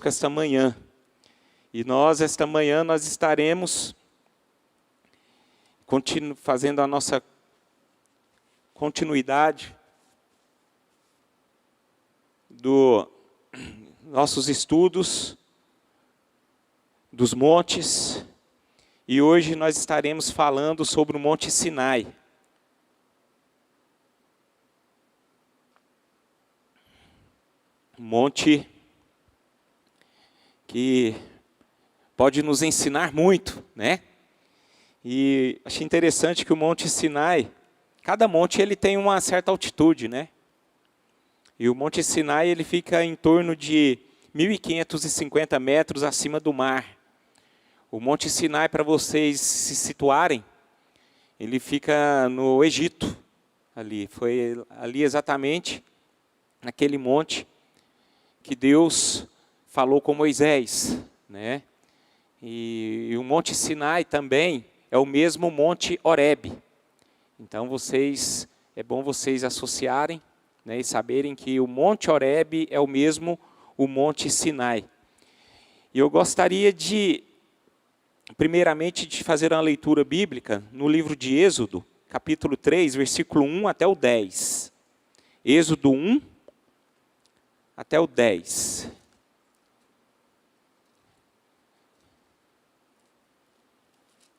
conosco esta manhã. E esta manhã, nós estaremos fazendo a nossa continuidade dos nossos estudos dos montes. E hoje nós estaremos falando sobre o Monte Sinai. Um monte que pode nos ensinar muito, né? E achei interessante que o Monte Sinai, cada monte ele tem uma certa altitude, né? E o Monte Sinai ele fica em torno de 1.550 metros acima do mar. O Monte Sinai, para vocês se situarem, ele fica no Egito, ali. Foi ali exatamente, naquele monte, que Deus falou com Moisés, né? E o Monte Sinai também é o mesmo Monte Horebe. Então é bom vocês associarem, né, e saberem que o Monte Horebe é o mesmo o Monte Sinai. E eu gostaria primeiramente de fazer uma leitura bíblica no livro de Êxodo, capítulo 3, versículo 1 até o 10. Êxodo 1 até o 10.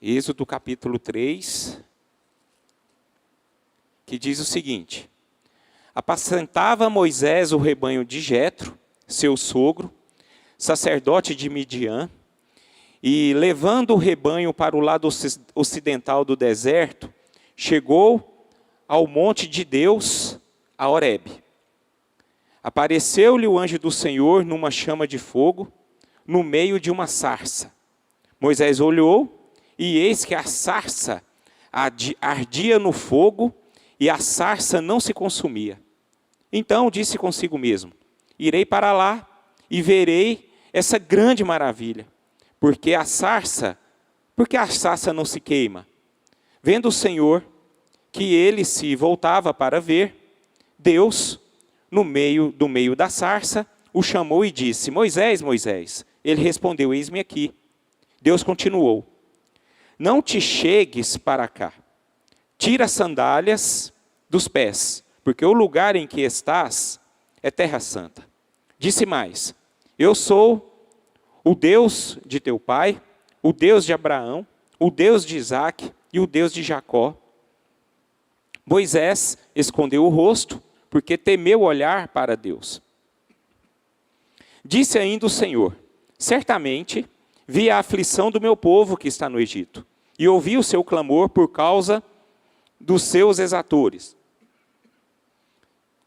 Êxodo capítulo 3, que diz o seguinte: apacentava Moisés o rebanho de Jetro, seu sogro, sacerdote de Midian, e levando o rebanho para o lado ocidental do deserto, chegou ao monte de Deus, a Horebe. Apareceu-lhe o anjo do Senhor numa chama de fogo, no meio de uma sarça. Moisés olhou, e eis que a sarça ardia no fogo, e a sarça não se consumia. Então disse consigo mesmo: irei para lá e verei essa grande maravilha, porque a sarça não se queima? Vendo o Senhor que ele se voltava para ver, Deus, no meio da sarça, o chamou e disse: Moisés, Moisés. Ele respondeu: eis-me aqui. Deus continuou: não te chegues para cá, tira as sandálias dos pés, porque o lugar em que estás é terra santa. Disse mais: eu sou o Deus de teu pai, o Deus de Abraão, o Deus de Isaque e o Deus de Jacó. Moisés escondeu o rosto, porque temeu olhar para Deus. Disse ainda o Senhor: certamente vi a aflição do meu povo que está no Egito, e ouvi o seu clamor por causa dos seus exatores,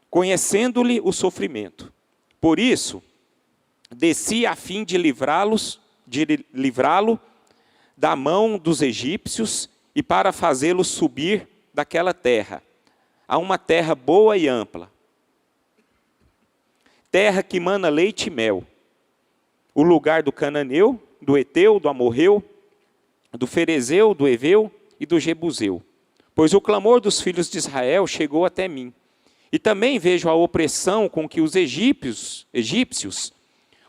conhecendo-lhe o sofrimento. Por isso, desci a fim de livrá-lo da mão dos egípcios e para fazê-lo subir daquela terra, a uma terra boa e ampla, terra que mana leite e mel, o lugar do cananeu, do Eteu, do Amorreu, do Ferezeu, do Eveu e do Jebuseu. Pois o clamor dos filhos de Israel chegou até mim. E também vejo a opressão com que os egípcios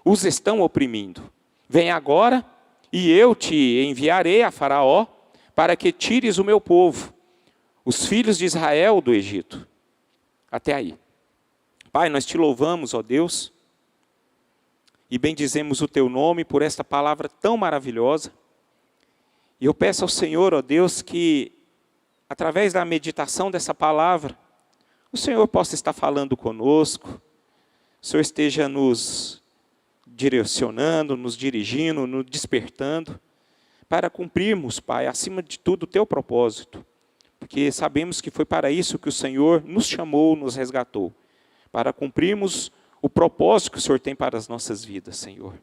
os estão oprimindo. Vem agora, e eu te enviarei a Faraó, para que tires o meu povo, os filhos de Israel, do Egito. Até aí. Pai, nós te louvamos, ó Deus, e bendizemos o teu nome por esta palavra tão maravilhosa. E eu peço ao Senhor, ó Deus, que através da meditação dessa palavra, o Senhor possa estar falando conosco, o Senhor esteja nos direcionando, nos dirigindo, nos despertando, para cumprirmos, Pai, acima de tudo, o teu propósito. Porque sabemos que foi para isso que o Senhor nos chamou, nos resgatou, para cumprirmos o propósito que o Senhor tem para as nossas vidas, Senhor.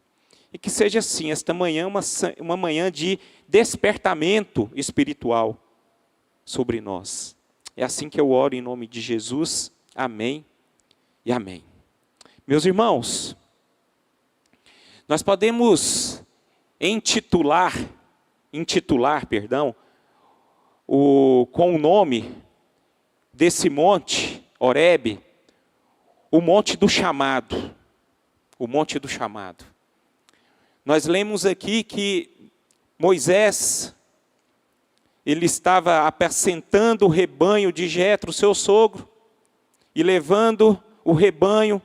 E que seja assim, esta manhã, uma manhã de despertamento espiritual sobre nós. É assim que eu oro em nome de Jesus. Amém e amém. Meus irmãos, nós podemos intitular, com o nome desse monte, Horebe, o monte do chamado. O monte do chamado. Nós lemos aqui que Moisés, ele estava apacentando o rebanho de Jetro, seu sogro, e levando o rebanho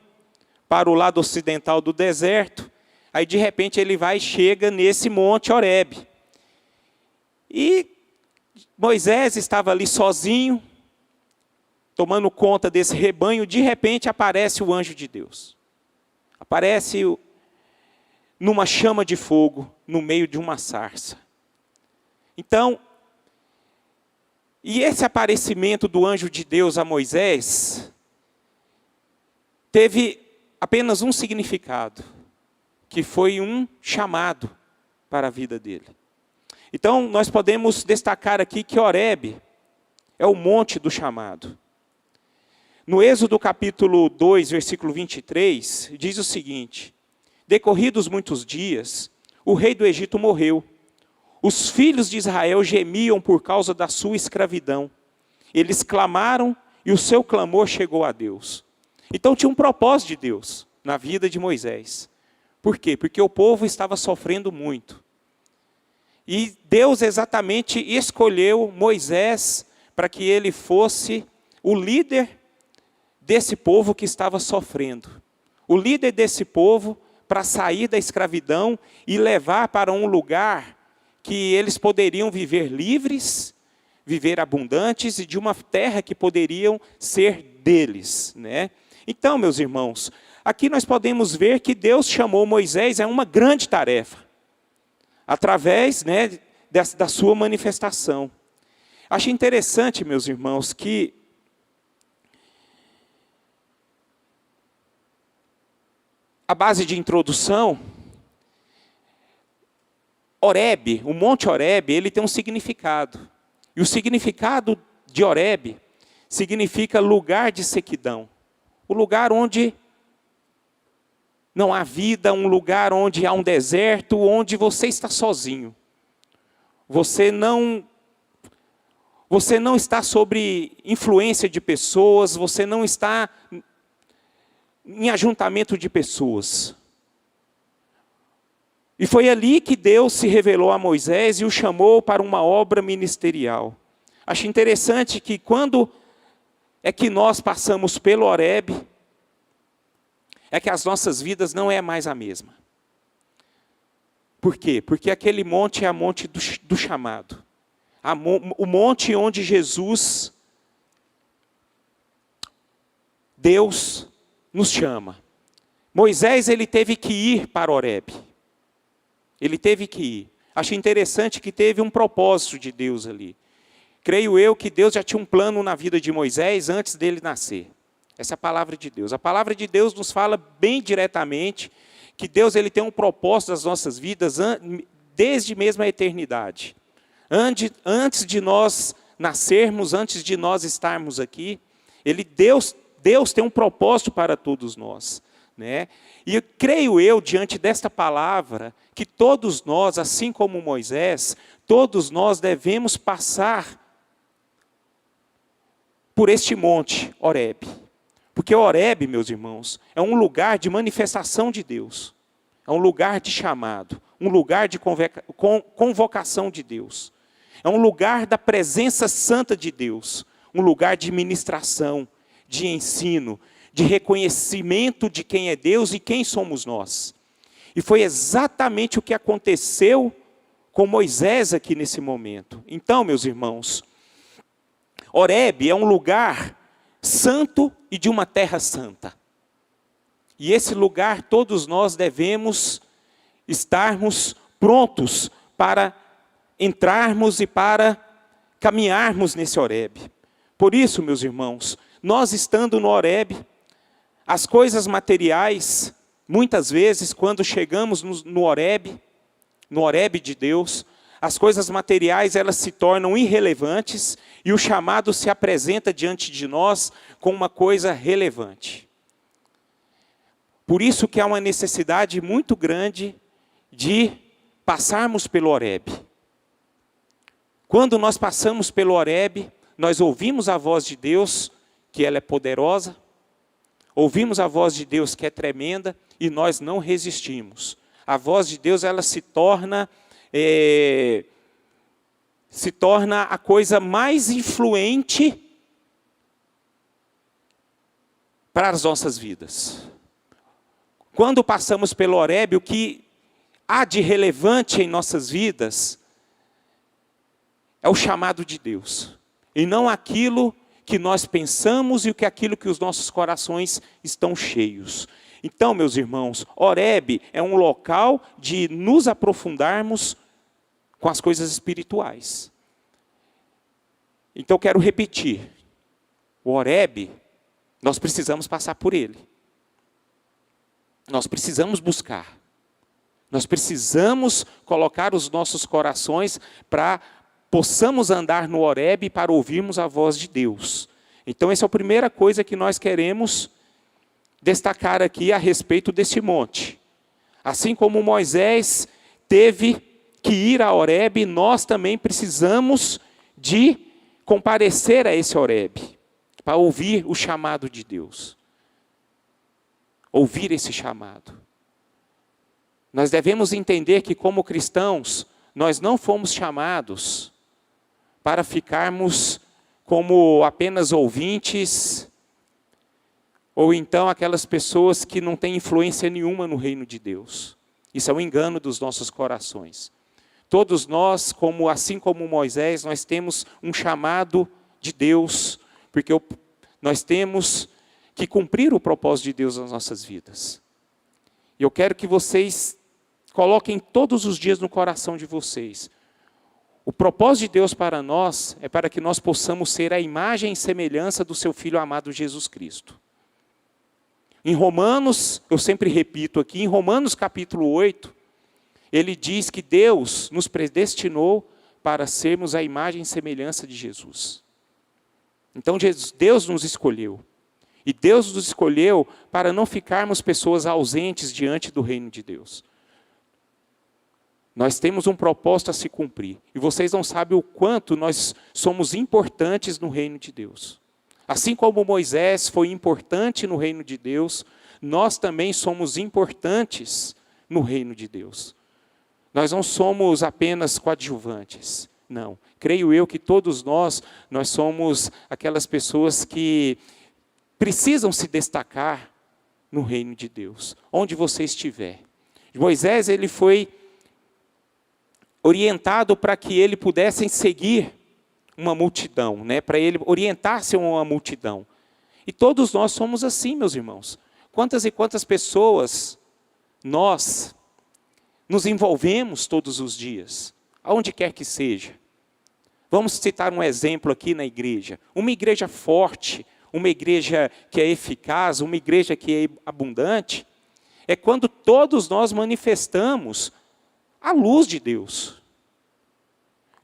para o lado ocidental do deserto. Aí de repente ele vai e chega nesse monte Horebe. E Moisés estava ali sozinho, tomando conta desse rebanho. De repente aparece o anjo de Deus. Aparece numa chama de fogo, no meio de uma sarça. Então, e esse aparecimento do anjo de Deus a Moisés teve apenas um significado, que foi um chamado para a vida dele. Então, nós podemos destacar aqui que Horebe é o monte do chamado. No Êxodo capítulo 2, versículo 23, diz o seguinte: decorridos muitos dias, o rei do Egito morreu. Os filhos de Israel gemiam por causa da sua escravidão. Eles clamaram e o seu clamor chegou a Deus. Então tinha um propósito de Deus na vida de Moisés. Por quê? Porque o povo estava sofrendo muito. E Deus exatamente escolheu Moisés para que ele fosse o líder desse povo que estava sofrendo. O líder desse povo para sair da escravidão e levar para um lugar que eles poderiam viver livres, viver abundantes e de uma terra que poderiam ser deles, né? Então, meus irmãos, aqui nós podemos ver que Deus chamou Moisés a uma grande tarefa, através, né, da sua manifestação. Acho interessante, meus irmãos, que a base de introdução, Horebe, o Monte Horebe, ele tem um significado. E o significado de Horebe significa lugar de sequidão. O lugar onde não há vida, um lugar onde há um deserto, onde você está sozinho. Você não está sob influência de pessoas, você não está em ajuntamento de pessoas. E foi ali que Deus se revelou a Moisés e o chamou para uma obra ministerial. Acho interessante que quando é que nós passamos pelo Horebe, é que as nossas vidas não é mais a mesma. Por quê? Porque aquele monte é o monte do chamado. O monte onde Jesus, Deus, nos chama. Moisés, ele teve que ir para Horebe. Ele teve que ir. Achei interessante que teve um propósito de Deus ali. Creio eu que Deus já tinha um plano na vida de Moisés antes dele nascer. Essa é a palavra de Deus. A palavra de Deus nos fala bem diretamente que Deus ele tem um propósito das nossas vidas desde mesmo a eternidade. Antes de nós nascermos, antes de nós estarmos aqui, Deus tem um propósito para todos nós, né? E creio eu, diante desta palavra, que todos nós, assim como Moisés, todos nós devemos passar por este monte, Horebe. Porque Horebe, meus irmãos, é um lugar de manifestação de Deus. É um lugar de chamado, um lugar de convocação de Deus. É um lugar da presença santa de Deus, um lugar de ministração, de ensino, de reconhecimento de quem é Deus e quem somos nós. E foi exatamente o que aconteceu com Moisés aqui nesse momento. Então, meus irmãos, Horebe é um lugar santo e de uma terra santa. E esse lugar todos nós devemos estarmos prontos para entrarmos e para caminharmos nesse Horebe. Por isso, meus irmãos, nós estando no Horebe, as coisas materiais, muitas vezes, quando chegamos no Horebe de Deus, as coisas materiais elas se tornam irrelevantes e o chamado se apresenta diante de nós como uma coisa relevante. Por isso que há uma necessidade muito grande de passarmos pelo Horebe. Quando nós passamos pelo Horebe, nós ouvimos a voz de Deus, que ela é poderosa, ouvimos a voz de Deus que é tremenda e nós não resistimos. a voz de Deus ela se torna a coisa mais influente para as nossas vidas. Quando passamos pelo Horebe, o que há de relevante em nossas vidas é o chamado de Deus, e não aquilo que nós pensamos e aquilo que os nossos corações estão cheios. Então, meus irmãos, Horebe é um local de nos aprofundarmos com as coisas espirituais. Então, eu quero repetir. O Horebe, nós precisamos passar por ele. Nós precisamos buscar. Nós precisamos colocar os nossos corações para possamos andar no Horebe para ouvirmos a voz de Deus. Então, essa é a primeira coisa que nós queremos destacar aqui a respeito desse monte. Assim como Moisés teve que ir a Horebe, nós também precisamos de comparecer a esse Horebe, para ouvir o chamado de Deus. Ouvir esse chamado. Nós devemos entender que como cristãos, nós não fomos chamados para ficarmos como apenas ouvintes, ou então aquelas pessoas que não têm influência nenhuma no reino de Deus. Isso é um engano dos nossos corações. Todos nós, assim como Moisés, nós temos um chamado de Deus, porque nós temos que cumprir o propósito de Deus nas nossas vidas. E eu quero que vocês coloquem todos os dias no coração de vocês. O propósito de Deus para nós é para que nós possamos ser a imagem e semelhança do seu Filho amado Jesus Cristo. Em Romanos, eu sempre repito aqui, em Romanos capítulo 8, ele diz que Deus nos predestinou para sermos a imagem e semelhança de Jesus. Então Deus nos escolheu. E Deus nos escolheu para não ficarmos pessoas ausentes diante do reino de Deus. Nós temos um propósito a se cumprir. E vocês não sabem o quanto nós somos importantes no reino de Deus. Assim como Moisés foi importante no reino de Deus, nós também somos importantes no reino de Deus. Nós não somos apenas coadjuvantes. Não. Creio eu que todos nós somos aquelas pessoas que precisam se destacar no reino de Deus, onde você estiver. Moisés, ele foi orientado para que ele pudesse seguir uma multidão, para ele orientar-se a uma multidão. E todos nós somos assim, meus irmãos. Quantas e quantas pessoas nós nos envolvemos todos os dias, aonde quer que seja. Vamos citar um exemplo aqui na igreja. Uma igreja forte, uma igreja que é eficaz, uma igreja que é abundante, é quando todos nós manifestamos a luz de Deus.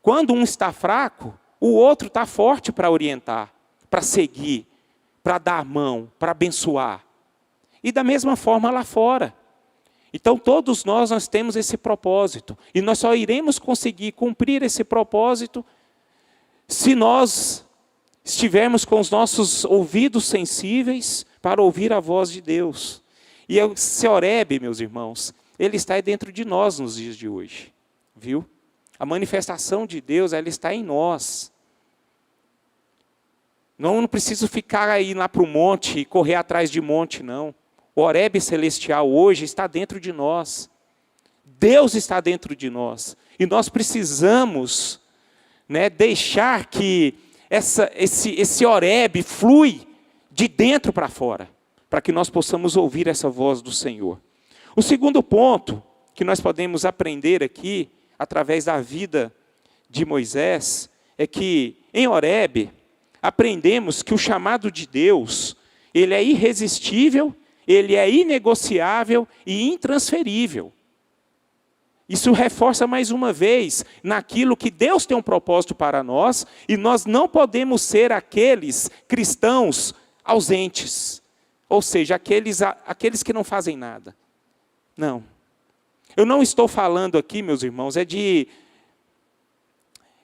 Quando um está fraco, o outro está forte para orientar, para seguir, para dar a mão, para abençoar. E da mesma forma lá fora. Então todos nós temos esse propósito. E nós só iremos conseguir cumprir esse propósito se nós estivermos com os nossos ouvidos sensíveis para ouvir a voz de Deus. E esse Horebe, meus irmãos, ele está dentro de nós nos dias de hoje. Viu? A manifestação de Deus, ela está em nós. Não preciso ficar aí lá para o monte e correr atrás de monte, não. O Horebe celestial hoje está dentro de nós. Deus está dentro de nós. E nós precisamos deixar que esse Horebe flui de dentro para fora, para que nós possamos ouvir essa voz do Senhor. O segundo ponto que nós podemos aprender aqui, através da vida de Moisés, é que em Horebe aprendemos que o chamado de Deus, ele é irresistível, ele é inegociável e intransferível. Isso reforça mais uma vez naquilo que Deus tem um propósito para nós, e nós não podemos ser aqueles cristãos ausentes, ou seja, aqueles que não fazem nada. Não. Eu não estou falando aqui, meus irmãos,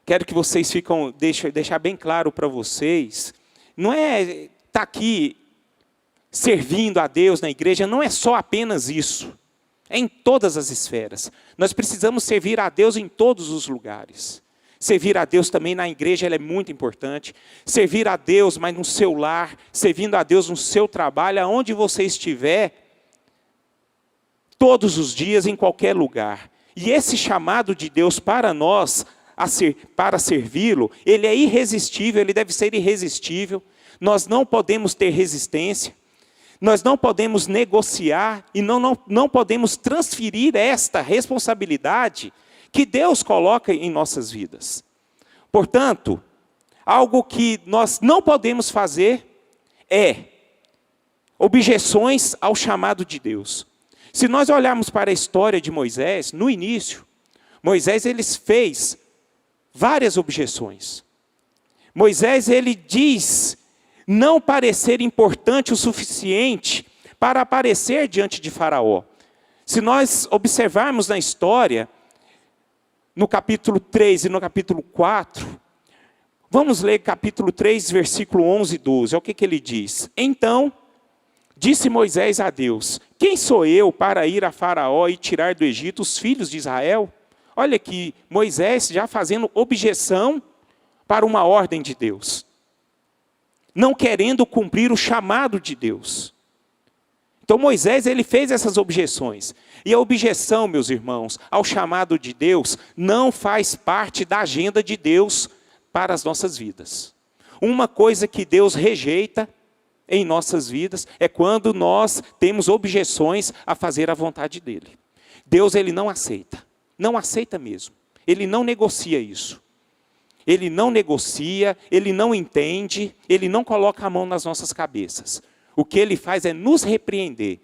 quero que vocês deixar bem claro para vocês, não é estar aqui servindo a Deus na igreja, não é só apenas isso. É em todas as esferas. Nós precisamos servir a Deus em todos os lugares. Servir a Deus também na igreja é muito importante. Servir a Deus, mas no seu lar, servindo a Deus no seu trabalho, aonde você estiver, todos os dias, em qualquer lugar. E esse chamado de Deus para nós, para servi-lo, ele é irresistível, ele deve ser irresistível. Nós não podemos ter resistência. Nós não podemos negociar e não podemos transferir esta responsabilidade que Deus coloca em nossas vidas. Portanto, algo que nós não podemos fazer é objeções ao chamado de Deus. Se nós olharmos para a história de Moisés, no início, Moisés ele fez várias objeções. Moisés ele diz não parecer importante o suficiente para aparecer diante de Faraó. Se nós observarmos na história, no capítulo 3 e no capítulo 4, vamos ler capítulo 3, versículo 11 e 12, olha o que ele diz. Então, disse Moisés a Deus, quem sou eu para ir a Faraó e tirar do Egito os filhos de Israel? Olha aqui, Moisés já fazendo objeção para uma ordem de Deus. Não querendo cumprir o chamado de Deus. Então Moisés ele fez essas objeções. E a objeção, meus irmãos, ao chamado de Deus, não faz parte da agenda de Deus para as nossas vidas. Uma coisa que Deus rejeita em nossas vidas é quando nós temos objeções a fazer a vontade dele. Deus ele não aceita mesmo. Ele não negocia isso. Ele não negocia, ele não entende, ele não coloca a mão nas nossas cabeças. O que ele faz é nos repreender.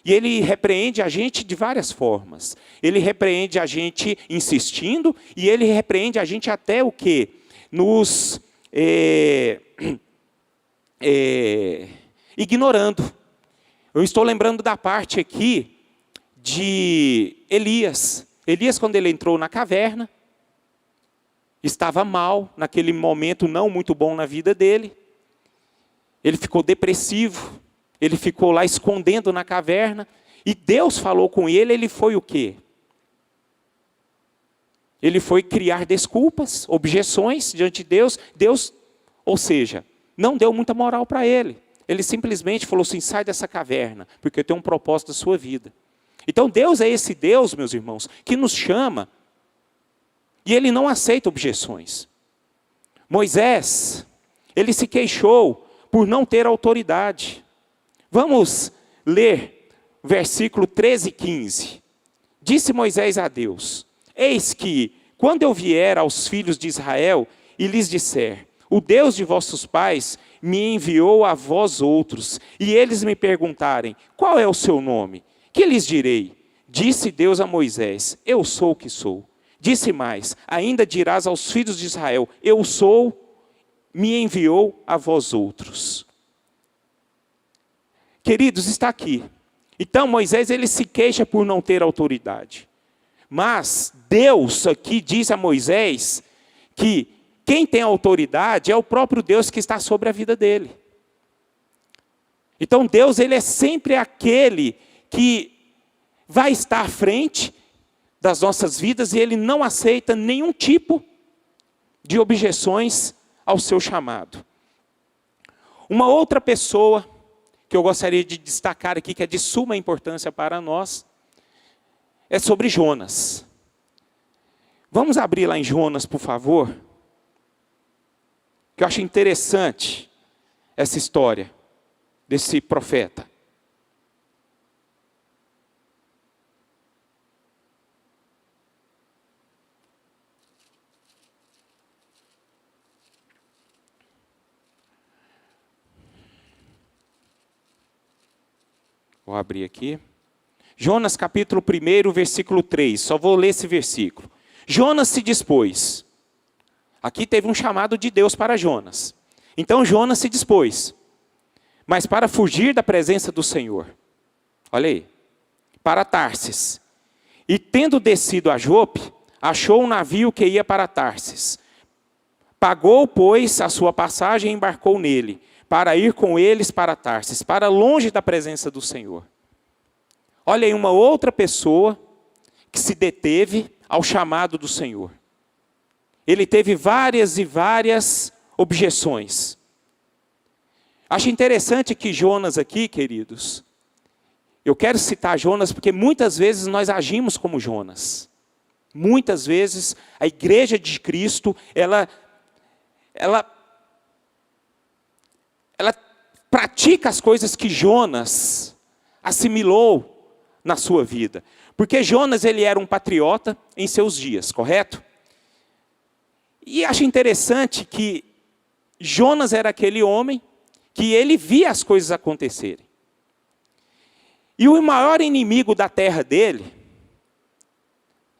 E ele repreende a gente de várias formas. Ele repreende a gente insistindo e ele repreende a gente até o quê? Nos ignorando. Eu estou lembrando da parte aqui de Elias. Elias, quando ele entrou na caverna, estava mal, naquele momento não muito bom na vida dele. Ele ficou depressivo, ele ficou lá escondendo na caverna, e Deus falou com ele, ele foi o quê? Ele foi criar desculpas, objeções diante de Deus. Deus, ou seja, não deu muita moral para ele. Ele simplesmente falou assim, sai dessa caverna, porque eu tenho um propósito da sua vida. Então Deus é esse Deus, meus irmãos, que nos chama, e ele não aceita objeções. Moisés, ele se queixou por não ter autoridade. Vamos ler versículo 13 e 15. Disse Moisés a Deus, eis que, quando eu vier aos filhos de Israel e lhes disser, o Deus de vossos pais me enviou a vós outros, e eles me perguntarem, qual é o seu nome? Que lhes direi? Disse Deus a Moisés, eu sou o que sou. Disse mais, ainda dirás aos filhos de Israel, eu sou, me enviou a vós outros. Queridos, está aqui. Então Moisés ele se queixa por não ter autoridade. Mas Deus aqui diz a Moisés que quem tem autoridade é o próprio Deus que está sobre a vida dele. Então Deus ele é sempre aquele que vai estar à frente das nossas vidas e ele não aceita nenhum tipo de objeções ao seu chamado. Uma outra pessoa que eu gostaria de destacar aqui, que é de suma importância para nós, é sobre Jonas. Vamos abrir lá em Jonas, por favor, que eu acho interessante essa história desse profeta. Vou abrir aqui. Jonas capítulo 1, versículo 3. Só vou ler esse versículo. Jonas se dispôs. Aqui teve um chamado de Deus para Jonas. Então Jonas se dispôs. Mas para fugir da presença do Senhor. Olha aí. Para Tarsis. E tendo descido a Jope, achou um navio que ia para Tarsis. Pagou, pois, a sua passagem e embarcou nele, para ir com eles para Tarsis, para longe da presença do Senhor. Olha aí uma outra pessoa que se deteve ao chamado do Senhor. Ele teve várias e várias objeções. Acho interessante que Jonas aqui, queridos, eu quero citar Jonas porque muitas vezes nós agimos como Jonas. Muitas vezes a igreja de Cristo, ela pratica as coisas que Jonas assimilou na sua vida. Porque Jonas, ele era um patriota em seus dias, correto? E acho interessante que Jonas era aquele homem que ele via as coisas acontecerem. E o maior inimigo da terra dele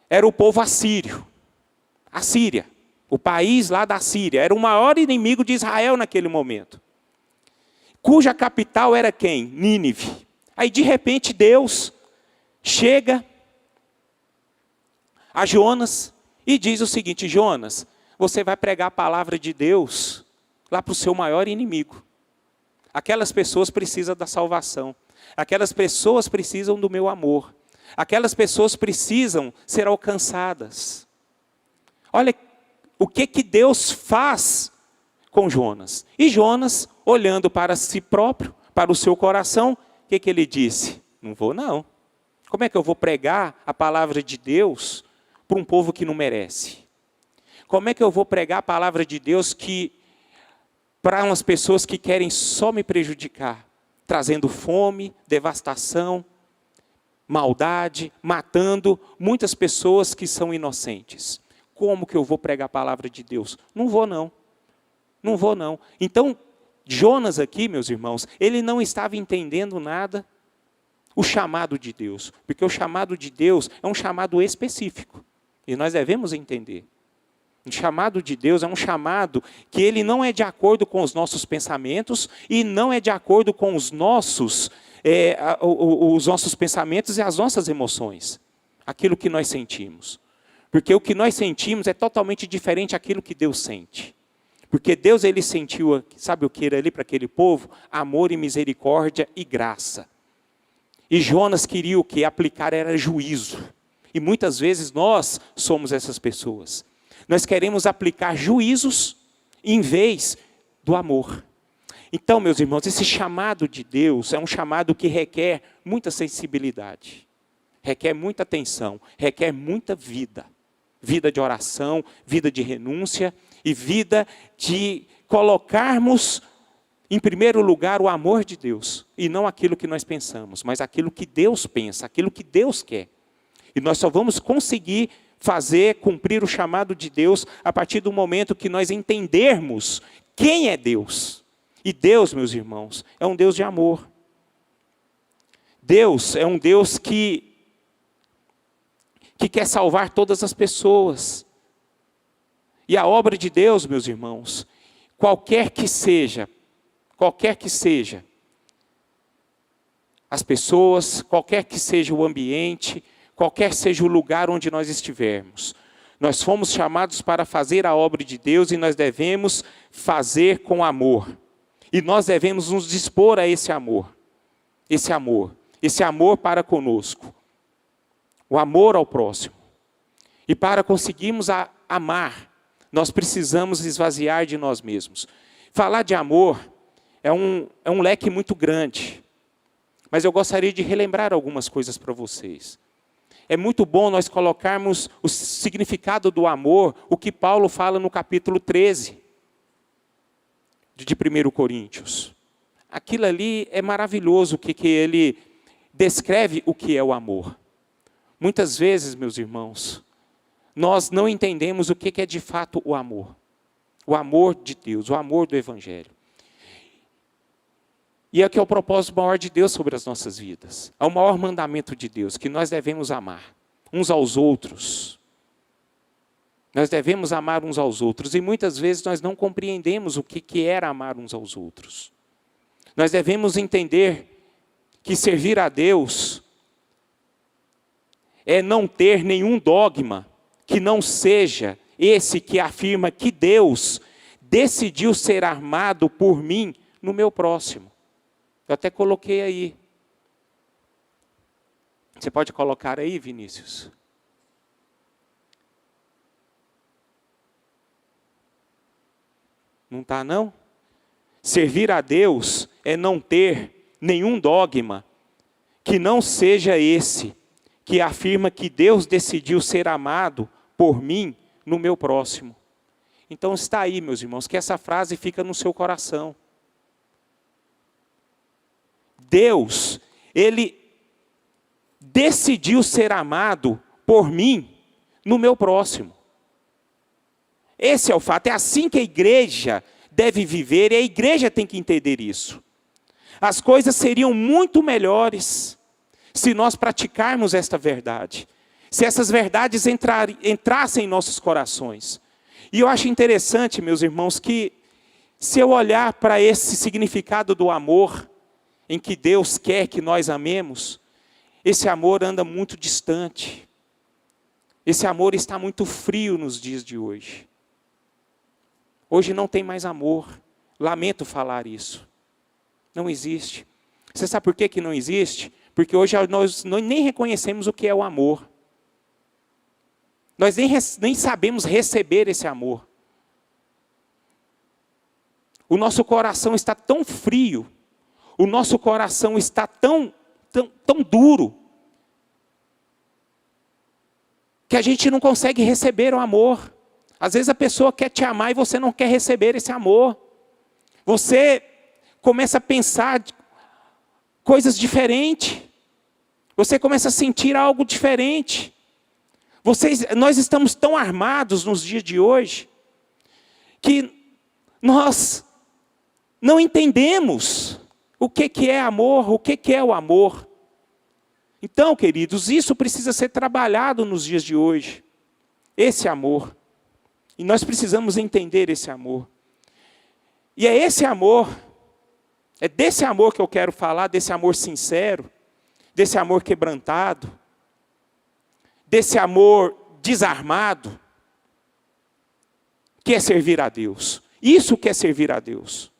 era o povo assírio. A Síria, o país lá da Síria, era o maior inimigo de Israel naquele momento. Cuja capital era quem? Nínive. Aí de repente Deus chega a Jonas e diz o seguinte: Jonas, você vai pregar a palavra de Deus lá para o seu maior inimigo. Aquelas pessoas precisam da salvação. Aquelas pessoas precisam do meu amor. Aquelas pessoas precisam ser alcançadas. Olha o que Deus faz com Jonas. E Jonas, olhando para si próprio, para o seu coração, o que ele disse? Não vou não. Como é que eu vou pregar a palavra de Deus para um povo que não merece? Como é que eu vou pregar a palavra de Deus para umas pessoas que querem só me prejudicar? Trazendo fome, devastação, maldade, matando muitas pessoas que são inocentes. Como que eu vou pregar a palavra de Deus? Não vou não. Não vou não. Então, Jonas aqui, meus irmãos, ele não estava entendendo nada o chamado de Deus. Porque o chamado de Deus é um chamado específico. E nós devemos entender. O chamado de Deus é um chamado que ele não é de acordo com os nossos pensamentos e não é de acordo com os nossos pensamentos e as nossas emoções. Aquilo que nós sentimos. Porque o que nós sentimos é totalmente diferente daquilo que Deus sente. Porque Deus, ele sentiu, sabe o que era ali para aquele povo? Amor e misericórdia e graça. E Jonas queria o que? Aplicar era juízo. E muitas vezes nós somos essas pessoas. Nós queremos aplicar juízos em vez do amor. Então, meus irmãos, esse chamado de Deus é um chamado que requer muita sensibilidade. Requer muita atenção, requer muita vida. Vida de oração, vida de renúncia e vida de colocarmos em primeiro lugar o amor de Deus. E não aquilo que nós pensamos, mas aquilo que Deus pensa, aquilo que Deus quer. E nós só vamos conseguir cumprir o chamado de Deus a partir do momento que nós entendermos quem é Deus. E Deus, meus irmãos, é um Deus de amor. Deus é um Deus que quer salvar todas as pessoas. E a obra de Deus, meus irmãos, qualquer que seja as pessoas, qualquer que seja o ambiente, qualquer seja o lugar onde nós estivermos, nós fomos chamados para fazer a obra de Deus e nós devemos fazer com amor. E nós devemos nos dispor a esse amor para conosco, o amor ao próximo. E para conseguirmos amar, nós precisamos esvaziar de nós mesmos. Falar de amor é um leque muito grande, mas eu gostaria de relembrar algumas coisas para vocês. É muito bom nós colocarmos o significado do amor, o que Paulo fala no capítulo 13 de 1 Coríntios. Aquilo ali é maravilhoso, que ele descreve o que é o amor. Muitas vezes, meus irmãos, nós não entendemos o que é de fato o amor. O amor de Deus, o amor do Evangelho. E é que é o propósito maior de Deus sobre as nossas vidas. É o maior mandamento de Deus, que nós devemos amar uns aos outros. Nós devemos amar uns aos outros. E muitas vezes nós não compreendemos o que era amar uns aos outros. Nós devemos entender que servir a Deus é não ter nenhum dogma que não seja esse que afirma que Deus decidiu ser amado por mim no meu próximo. Eu até coloquei aí. Você pode colocar aí, Vinícius? Não está, não? Servir a Deus é não ter nenhum dogma que não seja esse, que afirma que Deus decidiu ser amado por mim no meu próximo. Então está aí, meus irmãos, que essa frase fica no seu coração. Deus, Ele decidiu ser amado por mim no meu próximo. Esse é o fato, é assim que a igreja deve viver, e a igreja tem que entender isso. As coisas seriam muito melhores se nós praticarmos esta verdade, se essas verdades entrassem em nossos corações. E eu acho interessante, meus irmãos, que se eu olhar para esse significado do amor, em que Deus quer que nós amemos, esse amor anda muito distante. Esse amor está muito frio nos dias de hoje. Hoje não tem mais amor. Lamento falar isso. Não existe. Você sabe por que não existe? Porque hoje nós nem reconhecemos o que é o amor. Nós nem sabemos receber esse amor. O nosso coração está tão frio. O nosso coração está tão duro. Que a gente não consegue receber o amor. Às vezes a pessoa quer te amar e você não quer receber esse amor. Você começa a pensar coisas diferentes. Você começa a sentir algo diferente. Nós estamos tão armados nos dias de hoje, que nós não entendemos o que é amor, o que é o amor. Então, queridos, isso precisa ser trabalhado nos dias de hoje. Esse amor. E nós precisamos entender esse amor. E é esse amor, é desse amor que eu quero falar, desse amor sincero, desse amor quebrantado, desse amor desarmado, que é servir a Deus. Isso que é servir a Deus.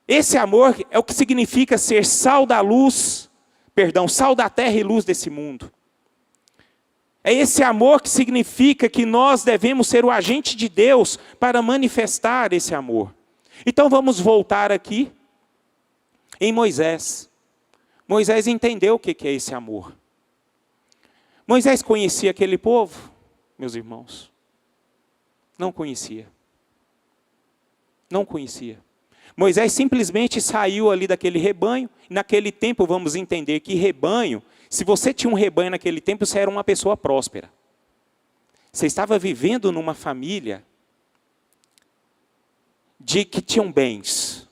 Esse amor é o que significa ser sal da terra e luz desse mundo. É esse amor que significa que nós devemos ser o agente de Deus para manifestar esse amor. Então vamos voltar aqui em Moisés. Moisés entendeu o que é esse amor. Moisés conhecia aquele povo, meus irmãos? Não conhecia. Não conhecia. Moisés simplesmente saiu ali daquele rebanho. Naquele tempo, vamos entender que rebanho, se você tinha um rebanho naquele tempo, você era uma pessoa próspera. Você estava vivendo numa família de que tinham bens.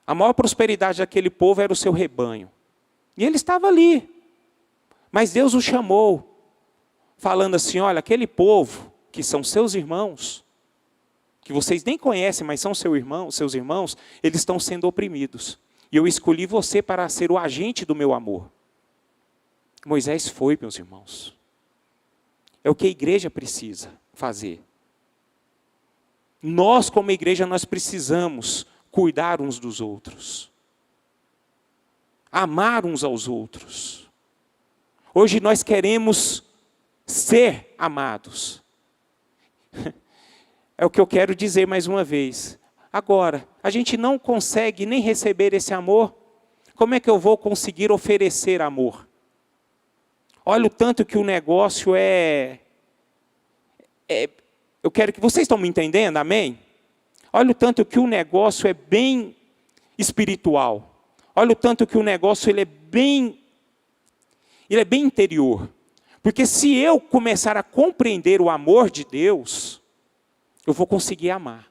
A maior prosperidade daquele povo era o seu rebanho. E ele estava ali. Mas Deus o chamou, falando assim, olha, aquele povo que são seus irmãos, que vocês nem conhecem, mas são seus irmãos, eles estão sendo oprimidos. E eu escolhi você para ser o agente do meu amor. Moisés foi, meus irmãos. É o que a igreja precisa fazer. Nós, como igreja, nós precisamos cuidar uns dos outros. Amar uns aos outros. Hoje nós queremos ser amados. É o que eu quero dizer mais uma vez. Agora, a gente não consegue nem receber esse amor. Como é que eu vou conseguir oferecer amor? Olha o tanto que o negócio eu quero que vocês estão me entendendo, amém? Olha o tanto que o negócio é bem espiritual. Olha o tanto que o negócio ele é bem interior. Porque se eu começar a compreender o amor de Deus, eu vou conseguir amar.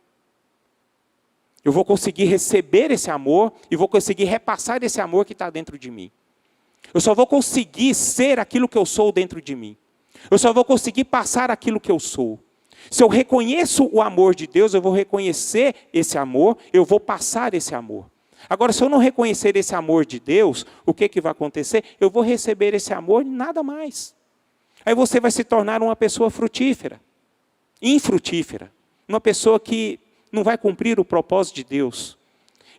Eu vou conseguir receber esse amor e vou conseguir repassar esse amor que está dentro de mim. Eu só vou conseguir ser aquilo que eu sou dentro de mim. Eu só vou conseguir passar aquilo que eu sou. Se eu reconheço o amor de Deus, eu vou reconhecer esse amor, eu vou passar esse amor. Agora, se eu não reconhecer esse amor de Deus, o que vai acontecer? Eu vou receber esse amor e nada mais. Aí você vai se tornar uma pessoa frutífera, infrutífera. Uma pessoa que não vai cumprir o propósito de Deus.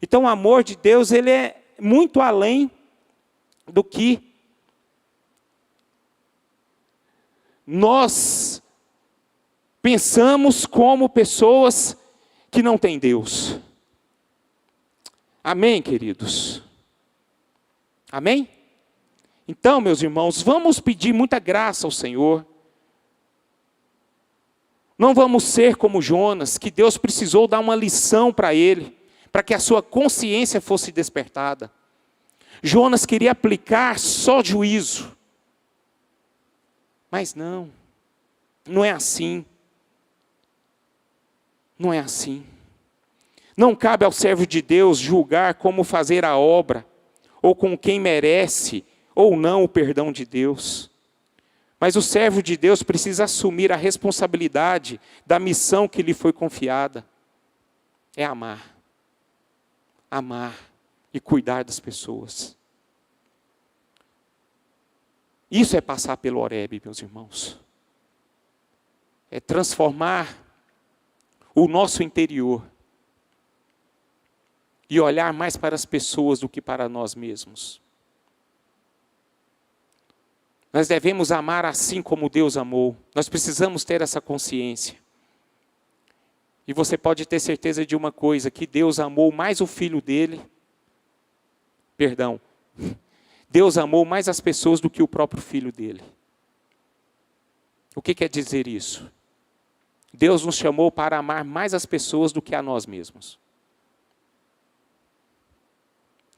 Então o amor de Deus ele é muito além do que nós pensamos como pessoas que não têm Deus. Amém, queridos? Amém? Então, meus irmãos, vamos pedir muita graça ao Senhor. Não vamos ser como Jonas, que Deus precisou dar uma lição para ele, para que a sua consciência fosse despertada. Jonas queria aplicar só juízo. Mas não é assim. Não é assim. Não cabe ao servo de Deus julgar como fazer a obra, ou com quem merece ou não o perdão de Deus. Mas o servo de Deus precisa assumir a responsabilidade da missão que lhe foi confiada. É amar. Amar e cuidar das pessoas. Isso é passar pelo Horebe, meus irmãos. É transformar o nosso interior e olhar mais para as pessoas do que para nós mesmos. Nós devemos amar assim como Deus amou. Nós precisamos ter essa consciência. E você pode ter certeza de uma coisa, que Deus amou mais o Filho dele. Deus amou mais as pessoas do que o próprio Filho dele. O que quer dizer isso? Deus nos chamou para amar mais as pessoas do que a nós mesmos.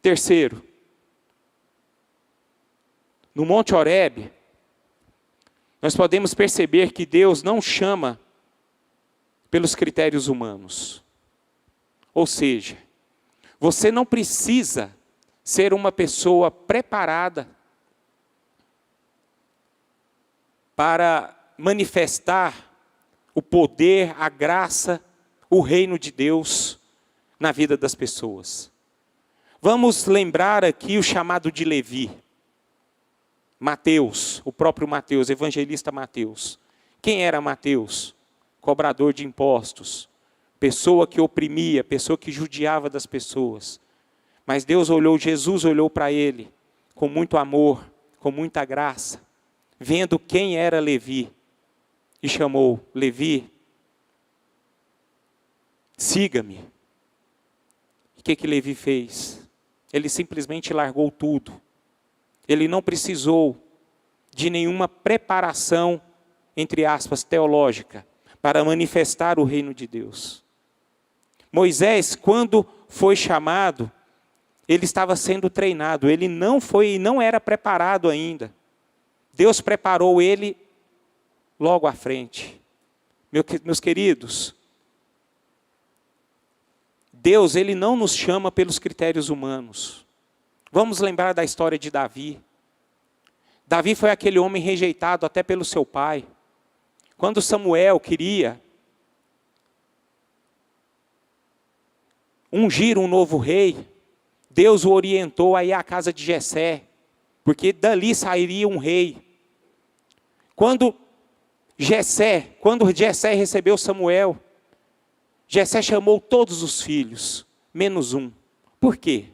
Terceiro, no Monte Horebe, nós podemos perceber que Deus não chama pelos critérios humanos. Ou seja, você não precisa ser uma pessoa preparada para manifestar o poder, a graça, o reino de Deus na vida das pessoas. Vamos lembrar aqui o chamado de Levi. Mateus, o próprio Mateus, evangelista Mateus. Quem era Mateus? Cobrador de impostos, pessoa que oprimia, pessoa que judiava das pessoas. Mas Jesus olhou para ele com muito amor, com muita graça, vendo quem era Levi, e chamou: Levi, siga-me. O que Levi fez? Ele simplesmente largou tudo. Ele não precisou de nenhuma preparação, entre aspas, teológica, para manifestar o reino de Deus. Moisés, quando foi chamado, ele estava sendo treinado, ele não era preparado ainda. Deus preparou ele logo à frente. Meus queridos, Deus, ele não nos chama pelos critérios humanos. Vamos lembrar da história de Davi. Davi foi aquele homem rejeitado até pelo seu pai. Quando Samuel queria ungir um novo rei, Deus o orientou a ir à casa de Jessé, porque dali sairia um rei. Quando Jessé recebeu Samuel, Jessé chamou todos os filhos, menos um. Por quê?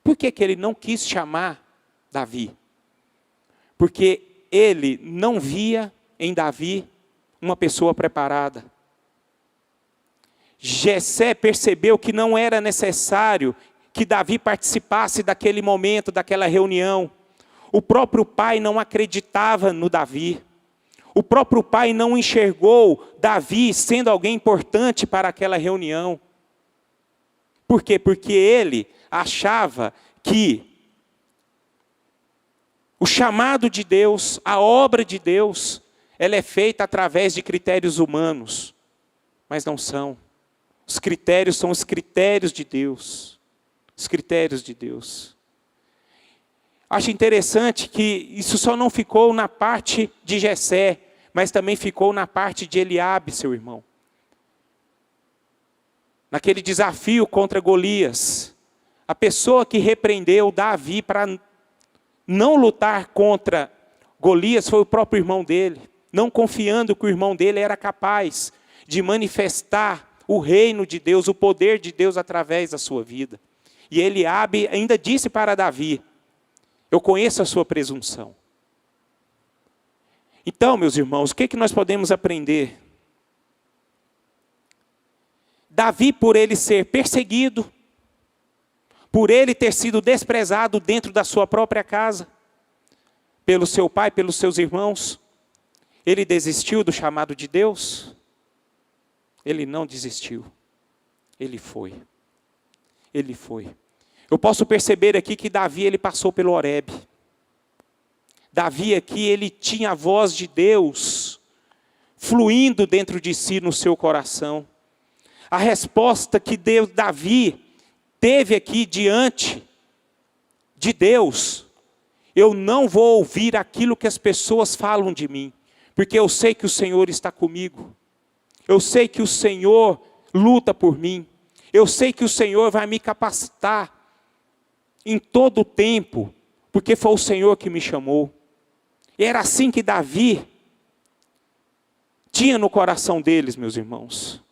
Por que ele não quis chamar Davi? Porque ele não via em Davi uma pessoa preparada. Jessé percebeu que não era necessário que Davi participasse daquele momento, daquela reunião. O próprio pai não acreditava no Davi. O próprio pai não enxergou Davi sendo alguém importante para aquela reunião. Por quê? Porque ele achava que o chamado de Deus, a obra de Deus, ela é feita através de critérios humanos. Mas não são. Os critérios são os critérios de Deus. Os critérios de Deus. Acho interessante que isso só não ficou na parte de Jessé, mas também ficou na parte de Eliabe, seu irmão. Naquele desafio contra Golias, a pessoa que repreendeu Davi para não lutar contra Golias foi o próprio irmão dele, não confiando que o irmão dele era capaz de manifestar o reino de Deus, o poder de Deus através da sua vida. E Eliabe ainda disse para Davi: Eu conheço a sua presunção. Então, meus irmãos, o que nós podemos aprender? Davi, por ele ser perseguido, por ele ter sido desprezado dentro da sua própria casa, pelo seu pai, pelos seus irmãos, ele desistiu do chamado de Deus? Ele não desistiu. Ele foi. Ele foi. Eu posso perceber aqui que Davi, ele passou pelo Horebe. Davi aqui, ele tinha a voz de Deus fluindo dentro de si, no seu coração. A resposta que Davi teve aqui diante de Deus: eu não vou ouvir aquilo que as pessoas falam de mim, porque eu sei que o Senhor está comigo. Eu sei que o Senhor luta por mim. Eu sei que o Senhor vai me capacitar em todo o tempo, porque foi o Senhor que me chamou. E era assim que Davi tinha no coração deles, meus irmãos.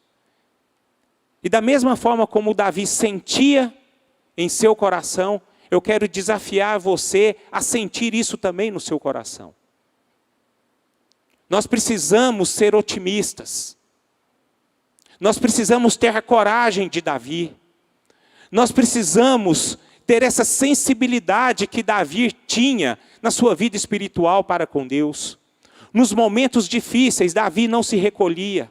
E da mesma forma como Davi sentia em seu coração, eu quero desafiar você a sentir isso também no seu coração. Nós precisamos ser otimistas. Nós precisamos ter a coragem de Davi. Nós precisamos ter essa sensibilidade que Davi tinha na sua vida espiritual para com Deus. Nos momentos difíceis, Davi não se recolhia.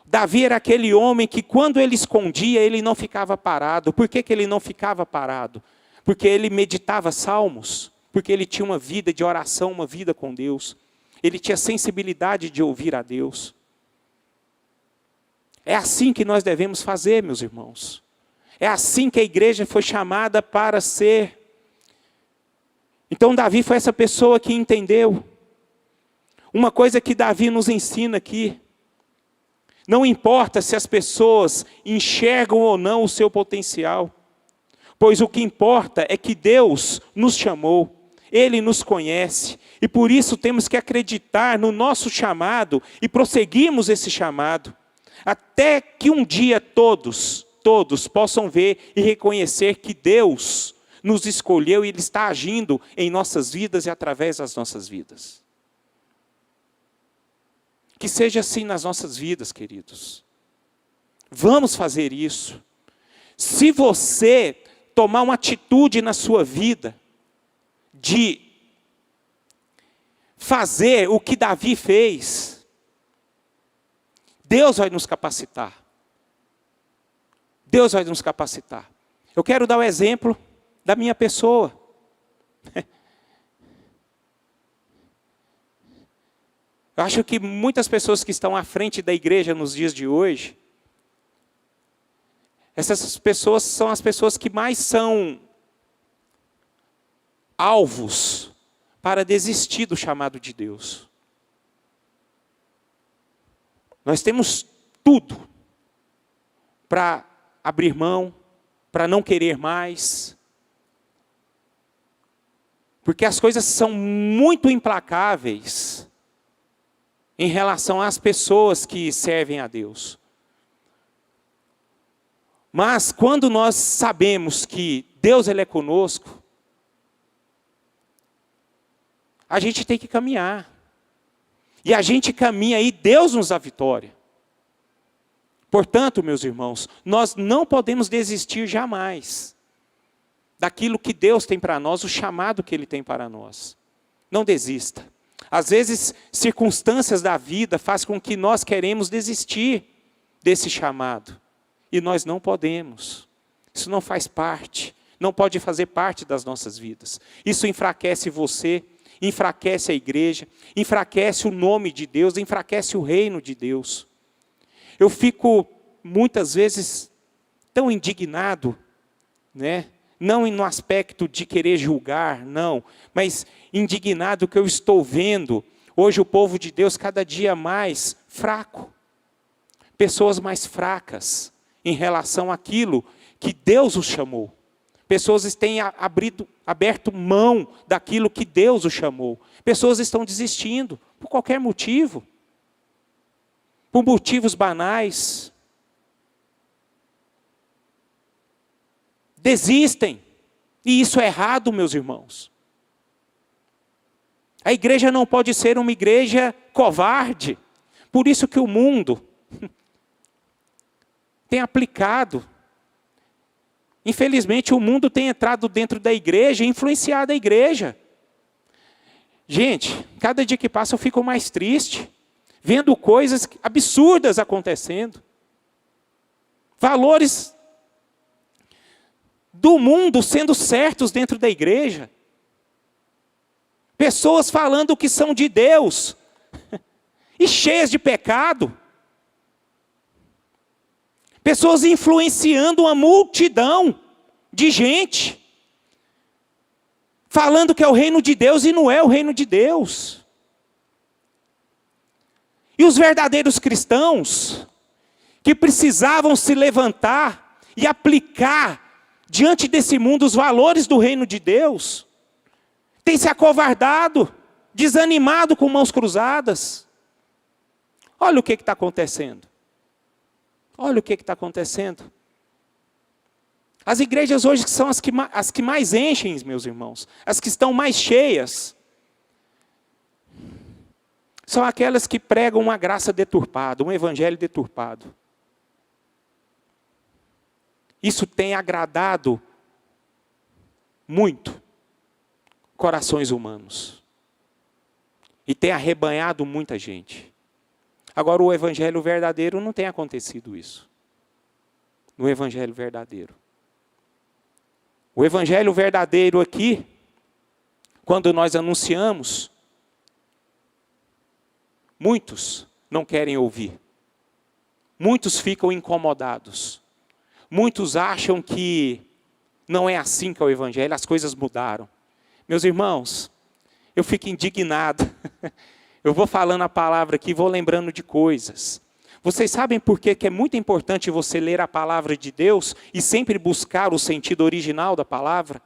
Davi era aquele homem que quando ele escondia, ele não ficava parado. Por que ele não ficava parado? Porque ele meditava salmos. Porque ele tinha uma vida de oração, uma vida com Deus. Ele tinha sensibilidade de ouvir a Deus. É assim que nós devemos fazer, meus irmãos. É assim que a igreja foi chamada para ser. Então Davi foi essa pessoa que entendeu. Uma coisa que Davi nos ensina aqui: não importa se as pessoas enxergam ou não o seu potencial, pois o que importa é que Deus nos chamou, Ele nos conhece, e por isso temos que acreditar no nosso chamado e prosseguirmos esse chamado, até que um dia todos possam ver e reconhecer que Deus nos escolheu e Ele está agindo em nossas vidas e através das nossas vidas. Que seja assim nas nossas vidas, queridos. Vamos fazer isso. Se você tomar uma atitude na sua vida de fazer o que Davi fez, Deus vai nos capacitar. Deus vai nos capacitar. Eu quero dar o exemplo da minha pessoa. Eu acho que muitas pessoas que estão à frente da igreja nos dias de hoje, essas pessoas são as pessoas que mais são alvos para desistir do chamado de Deus. Nós temos tudo para abrir mão, para não querer mais, porque as coisas são muito implacáveis em relação às pessoas que servem a Deus. Mas quando nós sabemos que Deus Ele é conosco, a gente tem que caminhar. E a gente caminha e Deus nos dá vitória. Portanto, meus irmãos, nós não podemos desistir jamais daquilo que Deus tem para nós, o chamado que Ele tem para nós. Não desista. Às vezes, circunstâncias da vida fazem com que nós queremos desistir desse chamado. E nós não podemos. Isso não faz parte, não pode fazer parte das nossas vidas. Isso enfraquece você, enfraquece a igreja, enfraquece o nome de Deus, enfraquece o reino de Deus. Eu fico, muitas vezes, tão indignado, né? Não no aspecto de querer julgar, não, mas indignado que eu estou vendo, hoje o povo de Deus cada dia mais fraco. Pessoas mais fracas em relação àquilo que Deus os chamou. Pessoas têm aberto mão daquilo que Deus os chamou. Pessoas estão desistindo, por qualquer motivo. Por motivos banais. Desistem. E isso é errado, meus irmãos. A igreja não pode ser uma igreja covarde. Por isso que o mundo tem aplicado. Infelizmente, o mundo tem entrado dentro da igreja e influenciado a igreja. Gente, cada dia que passa eu fico mais triste, vendo coisas absurdas acontecendo. Valores do mundo sendo certos dentro da igreja. Pessoas falando que são de Deus e cheias de pecado. Pessoas influenciando uma multidão de gente. Falando que é o reino de Deus e não é o reino de Deus. E os verdadeiros cristãos, que precisavam se levantar e aplicar diante desse mundo os valores do reino de Deus, têm se acovardado, desanimado com mãos cruzadas. Olha o que está acontecendo. Olha o que está acontecendo. As igrejas hoje são as que mais enchem, meus irmãos. As que estão mais cheias. São aquelas que pregam uma graça deturpada, um evangelho deturpado. Isso tem agradado muito corações humanos. E tem arrebanhado muita gente. Agora, o evangelho verdadeiro não tem acontecido isso. No evangelho verdadeiro. O evangelho verdadeiro aqui, quando nós anunciamos, muitos não querem ouvir. Muitos ficam incomodados. Muitos acham que não é assim que é o evangelho, as coisas mudaram. Meus irmãos, eu fico indignado. Eu vou falando a palavra aqui, vou lembrando de coisas. Vocês sabem por que é muito importante você ler a palavra de Deus e sempre buscar o sentido original da palavra?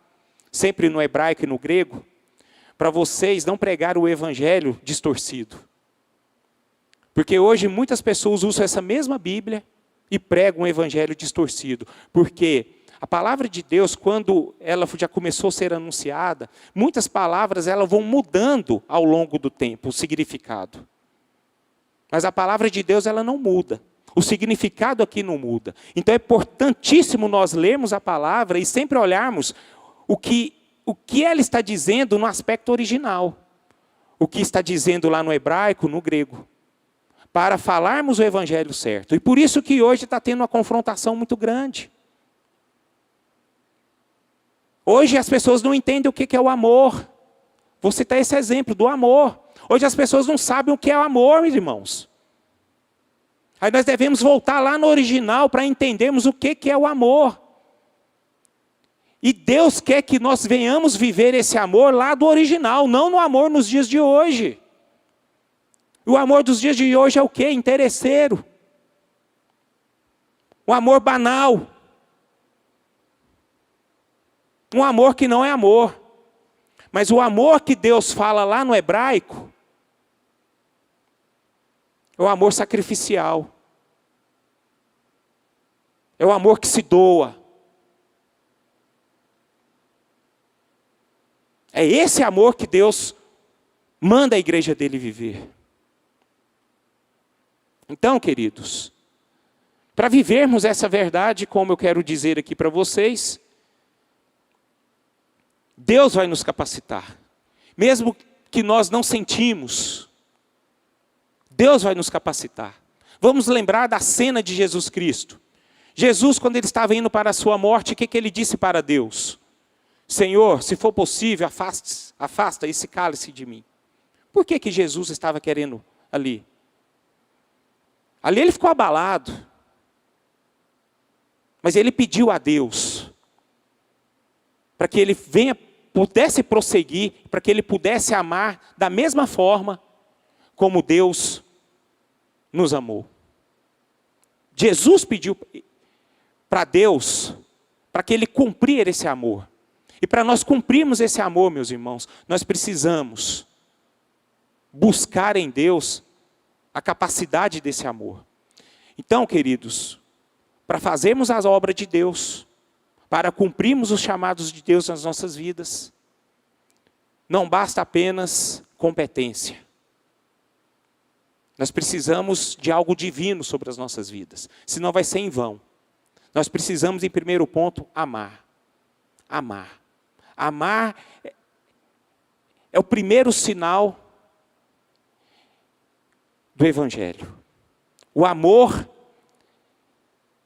Sempre no hebraico e no grego? Para vocês não pregar o evangelho distorcido. Porque hoje muitas pessoas usam essa mesma Bíblia e pregam um evangelho distorcido. Porque a palavra de Deus, quando ela já começou a ser anunciada, muitas palavras elas vão mudando ao longo do tempo, o significado. Mas a palavra de Deus ela não muda. O significado aqui não muda. Então é importantíssimo nós lermos a palavra e sempre olharmos o que ela está dizendo no aspecto original. O que está dizendo lá no hebraico, no grego. Para falarmos o evangelho certo. E por isso que hoje está tendo uma confrontação muito grande. Hoje as pessoas não entendem o que é o amor. Vou citar esse exemplo do amor. Hoje as pessoas não sabem o que é o amor, meus irmãos. Aí nós devemos voltar lá no original para entendermos o que é o amor. E Deus quer que nós venhamos viver esse amor lá do original, não no amor nos dias de hoje. O amor dos dias de hoje é o quê? Interesseiro. Um amor banal. Um amor que não é amor. Mas o amor que Deus fala lá no hebraico é o amor sacrificial. É o amor que se doa. É esse amor que Deus manda a igreja dele viver. Então, queridos, para vivermos essa verdade, como eu quero dizer aqui para vocês, Deus vai nos capacitar. Mesmo que nós não sentimos, Deus vai nos capacitar. Vamos lembrar da cena de Jesus Cristo. Jesus, quando ele estava indo para a sua morte, o que ele disse para Deus? Senhor, se for possível, afasta esse cálice de mim. Por que Jesus estava querendo ali? Ali ele ficou abalado. Mas ele pediu a Deus para que ele pudesse prosseguir, para que ele pudesse amar da mesma forma como Deus nos amou. Jesus pediu para Deus, para que ele cumprir esse amor. E para nós cumprirmos esse amor, meus irmãos, nós precisamos buscar em Deus a capacidade desse amor. Então, queridos, para fazermos a obra de Deus, para cumprirmos os chamados de Deus nas nossas vidas, não basta apenas competência. Nós precisamos de algo divino sobre as nossas vidas, senão vai ser em vão. Nós precisamos, em primeiro ponto, amar. Amar. Amar é o primeiro sinal do Evangelho. O amor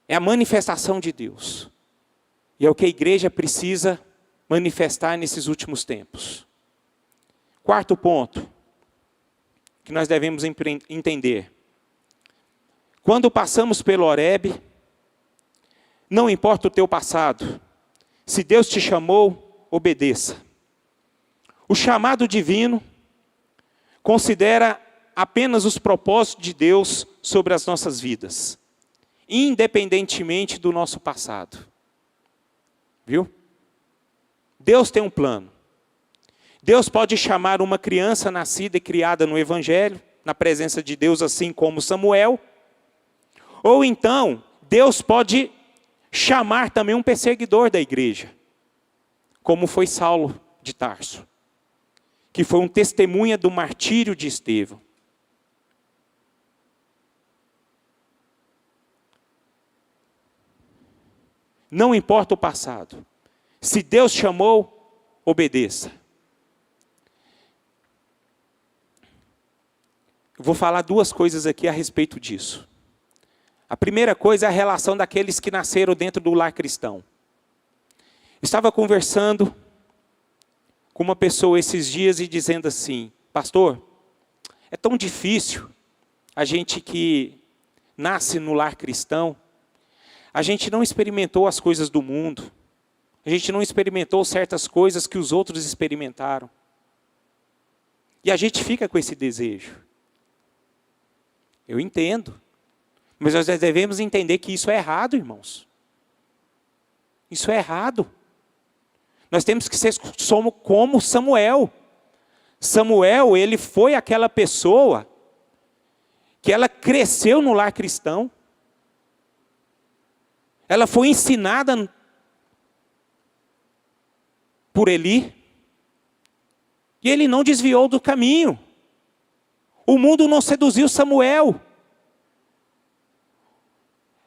é a manifestação de Deus. E é o que a igreja precisa manifestar nesses últimos tempos. Quarto ponto que nós devemos entender. Quando passamos pelo Horebe, não importa o teu passado. Se Deus te chamou, obedeça. O chamado divino considera apenas os propósitos de Deus sobre as nossas vidas, independentemente do nosso passado. Viu? Deus tem um plano. Deus pode chamar uma criança nascida e criada no Evangelho, na presença de Deus, assim como Samuel. Ou então, Deus pode chamar também um perseguidor da igreja, como foi Saulo de Tarso, que foi um testemunha do martírio de Estevão. Não importa o passado. Se Deus chamou, obedeça. Eu vou falar duas coisas aqui a respeito disso. A primeira coisa é a relação daqueles que nasceram dentro do lar cristão. Estava conversando com uma pessoa esses dias e dizendo assim: pastor, é tão difícil a gente que nasce no lar cristão, a gente não experimentou as coisas do mundo, a gente não experimentou certas coisas que os outros experimentaram. E a gente fica com esse desejo. Eu entendo. Mas nós devemos entender que isso é errado, irmãos. Isso é errado. Nós temos que ser como Samuel. Samuel, ele foi aquela pessoa que ela cresceu no lar cristão. Ela foi ensinada por Eli. E ele não desviou do caminho. O mundo não seduziu Samuel.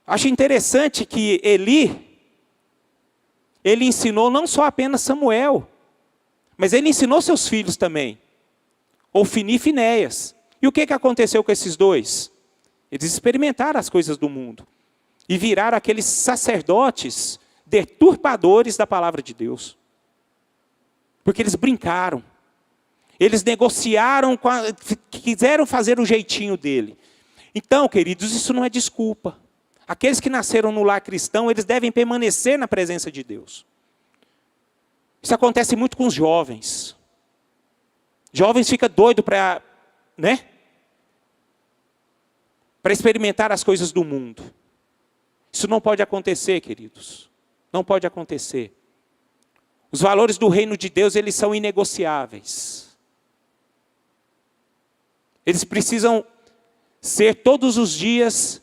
Acho interessante que ele ensinou não só apenas Samuel, mas ele ensinou seus filhos também, Ofni e Finéias. E o que aconteceu com esses dois? Eles experimentaram as coisas do mundo e viraram aqueles sacerdotes deturpadores da palavra de Deus. Porque eles brincaram, eles negociaram, quiseram fazer o jeitinho dele. Então, queridos, isso não é desculpa. Aqueles que nasceram no lar cristão, eles devem permanecer na presença de Deus. Isso acontece muito com os jovens. Jovens ficam doidos para experimentar as coisas do mundo. Isso não pode acontecer, queridos. Não pode acontecer. Os valores do reino de Deus, eles são inegociáveis. Eles precisam ser todos os dias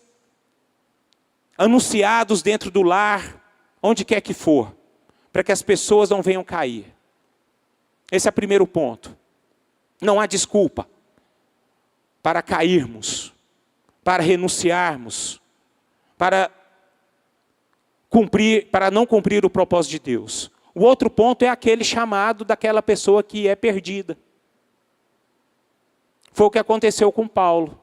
anunciados dentro do lar, onde quer que for, para que as pessoas não venham cair. Esse é o primeiro ponto. Não há desculpa para cairmos, para renunciarmos, para não cumprir o propósito de Deus. O outro ponto é aquele chamado daquela pessoa que é perdida. Foi o que aconteceu com Paulo.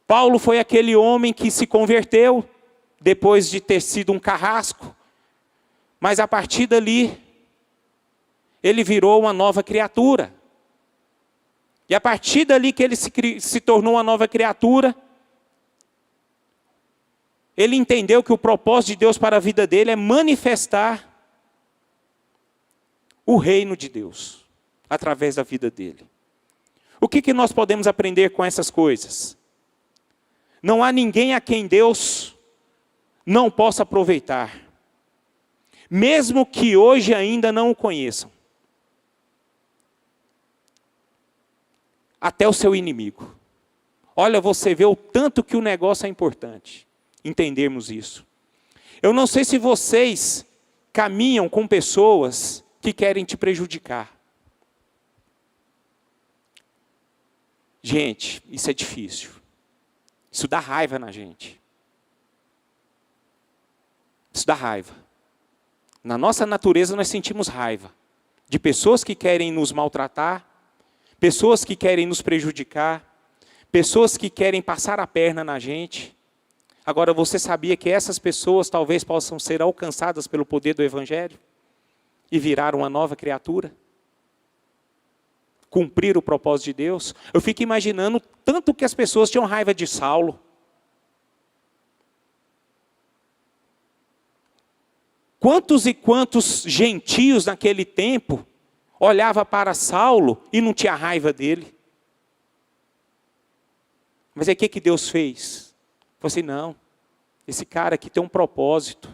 Paulo foi aquele homem que se converteu depois de ter sido um carrasco, mas a partir dali, ele virou uma nova criatura. E a partir dali que ele se tornou uma nova criatura, ele entendeu que o propósito de Deus para a vida dele é manifestar o reino de Deus, através da vida dele. O que nós podemos aprender com essas coisas? Não há ninguém a quem Deus não possa aproveitar, mesmo que hoje ainda não o conheçam. Até o seu inimigo. Olha, você vê o tanto que o negócio é importante, entendermos isso. Eu não sei se vocês caminham com pessoas que querem te prejudicar. Gente, isso é difícil. Isso dá raiva na gente. Isso dá raiva. Na nossa natureza nós sentimos raiva de pessoas que querem nos maltratar, pessoas que querem nos prejudicar, pessoas que querem passar a perna na gente. Agora, você sabia que essas pessoas talvez possam ser alcançadas pelo poder do Evangelho e virar uma nova criatura? Cumprir o propósito de Deus? Eu fico imaginando tanto que as pessoas tinham raiva de Saulo. Quantos e quantos gentios naquele tempo olhava para Saulo e não tinha raiva dele? Mas aí o que Deus fez? Falou assim, não, esse cara aqui tem um propósito.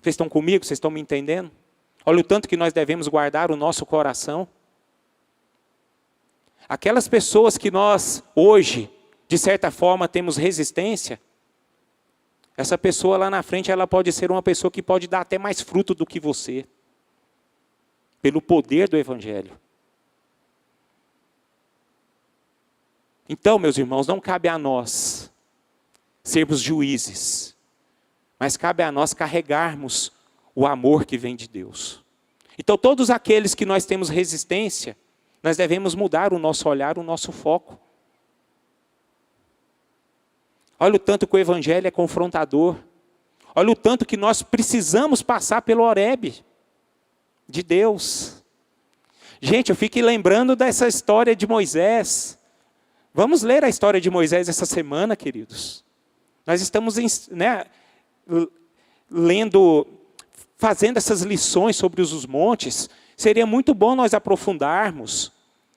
Vocês estão comigo? Vocês estão me entendendo? Olha o tanto que nós devemos guardar o nosso coração. Aquelas pessoas que nós hoje, de certa forma, temos resistência, essa pessoa lá na frente, ela pode ser uma pessoa que pode dar até mais fruto do que você. Pelo poder do Evangelho. Então, meus irmãos, não cabe a nós sermos juízes, mas cabe a nós carregarmos o amor que vem de Deus. Então, todos aqueles que nós temos resistência, nós devemos mudar o nosso olhar, o nosso foco. Olha o tanto que o Evangelho é confrontador. Olha o tanto que nós precisamos passar pelo Horebe de Deus. Gente, eu fico lembrando dessa história de Moisés. Vamos ler a história de Moisés essa semana, queridos. Nós estamos lendo, fazendo essas lições sobre os montes. Seria muito bom nós aprofundarmos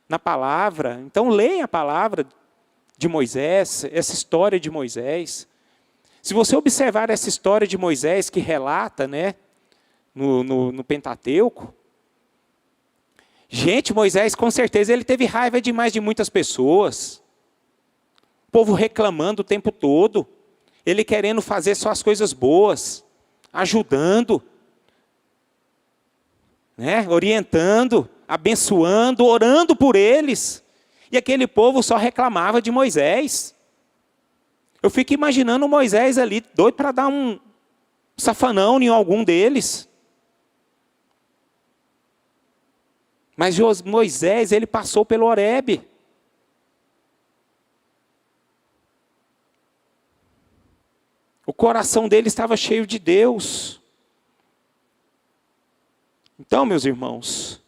na palavra. Então, leiam a palavra de Moisés, essa história de Moisés. Se você observar essa história de Moisés que relata, no Pentateuco, gente, Moisés com certeza ele teve raiva demais de muitas pessoas. O povo reclamando o tempo todo, ele querendo fazer só as coisas boas, ajudando, orientando, abençoando, orando por eles. E aquele povo só reclamava de Moisés. Eu fico imaginando Moisés ali, doido para dar um safanão em algum deles. Mas Moisés, ele passou pelo Horebe. O coração dele estava cheio de Deus. Então, meus irmãos,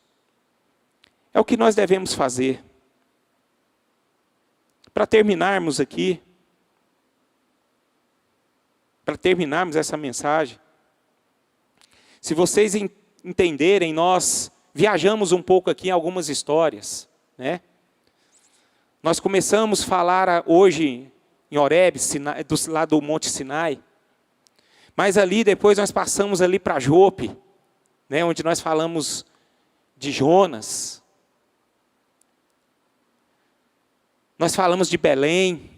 é o que nós devemos fazer. Para terminarmos aqui, para terminarmos essa mensagem, se vocês entenderem, nós viajamos um pouco aqui em algumas histórias, Nós começamos a falar hoje em Horebe, lá do Monte Sinai, mas ali depois nós passamos ali para Jope, onde nós falamos de Jonas. Nós falamos de Belém.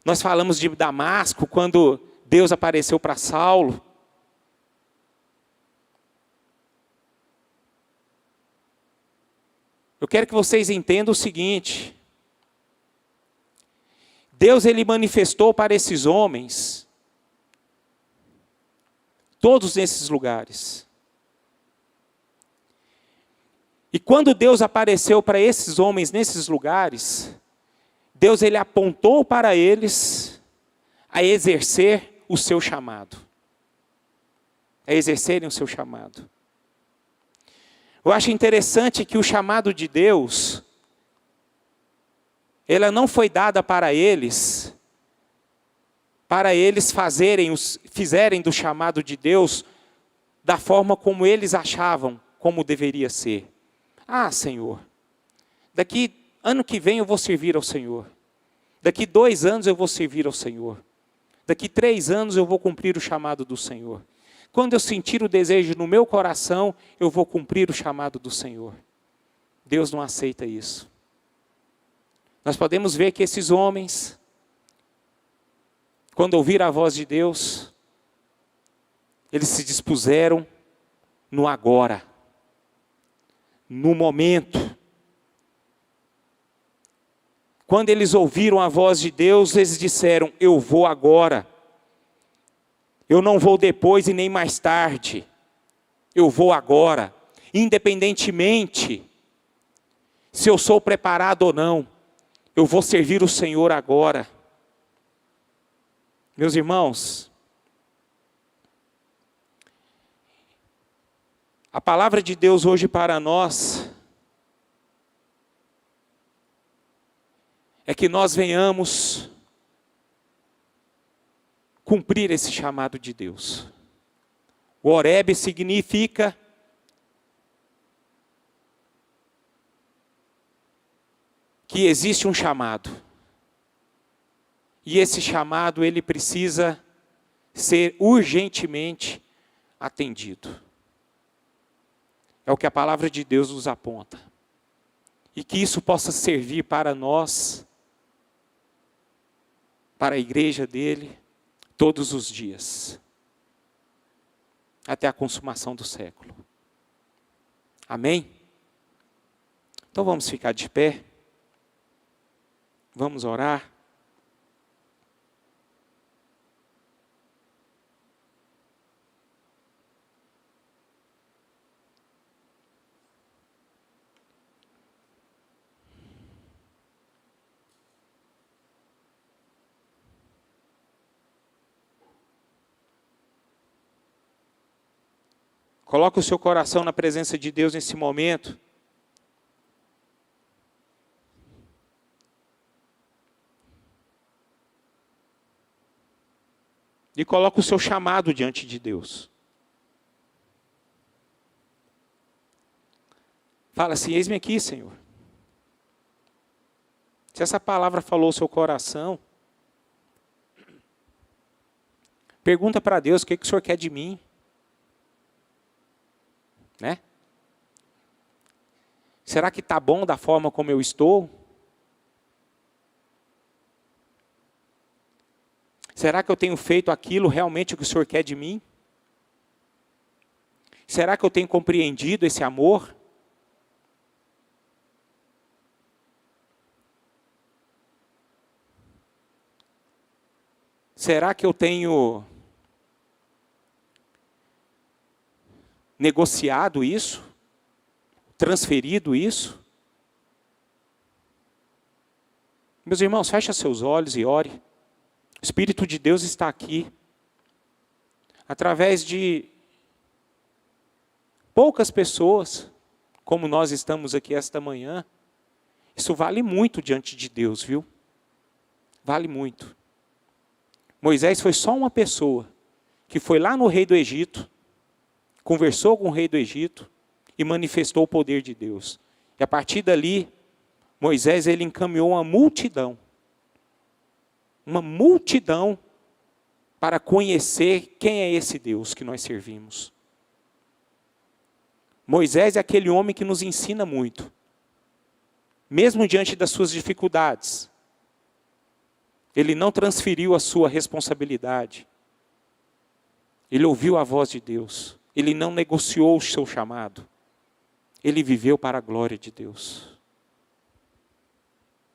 Nós falamos de Damasco, quando Deus apareceu para Saulo. Eu quero que vocês entendam o seguinte. Deus, ele manifestou para esses homens, todos nesses lugares. E quando Deus apareceu para esses homens nesses lugares, Deus ele apontou para eles a exercer o seu chamado. A exercerem o seu chamado. Eu acho interessante que o chamado de Deus, ela não foi dada para eles fizerem do chamado de Deus da forma como eles achavam como deveria ser. Ah, Senhor, daqui ano que vem eu vou servir ao Senhor. Daqui 2 anos eu vou servir ao Senhor. Daqui 3 anos eu vou cumprir o chamado do Senhor. Quando eu sentir o desejo no meu coração, eu vou cumprir o chamado do Senhor. Deus não aceita isso. Nós podemos ver que esses homens, quando ouviram a voz de Deus, eles se dispuseram no agora, no momento. Quando eles ouviram a voz de Deus, eles disseram: eu vou agora. Eu não vou depois e nem mais tarde. Eu vou agora. Independentemente se eu sou preparado ou não, eu vou servir o Senhor agora. Meus irmãos, a palavra de Deus hoje para nós é que nós venhamos cumprir esse chamado de Deus. O Horebe significa que existe um chamado. E esse chamado, ele precisa ser urgentemente atendido. É o que a palavra de Deus nos aponta. E que isso possa servir para nós, para a igreja dele, todos os dias. Até a consumação do século. Amém? Então vamos ficar de pé. Vamos orar. Coloque o seu coração na presença de Deus nesse momento. E coloque o seu chamado diante de Deus. Fala assim: eis-me aqui, Senhor. Se essa palavra falou o seu coração, pergunta para Deus: o que o Senhor quer de mim? Né? Será que está bom da forma como eu estou? Será que eu tenho feito aquilo realmente que o Senhor quer de mim? Será que eu tenho compreendido esse amor? Será que eu tenho negociado isso? Transferido isso? Meus irmãos, feche seus olhos e ore. O Espírito de Deus está aqui. Através de poucas pessoas, como nós estamos aqui esta manhã, isso vale muito diante de Deus, viu? Vale muito. Moisés foi só uma pessoa que foi lá no rei do Egito, conversou com o rei do Egito e manifestou o poder de Deus. E a partir dali, Moisés ele encaminhou uma multidão para conhecer quem é esse Deus que nós servimos. Moisés é aquele homem que nos ensina muito, mesmo diante das suas dificuldades. Ele não transferiu a sua responsabilidade. Ele ouviu a voz de Deus. Ele não negociou o seu chamado. Ele viveu para a glória de Deus.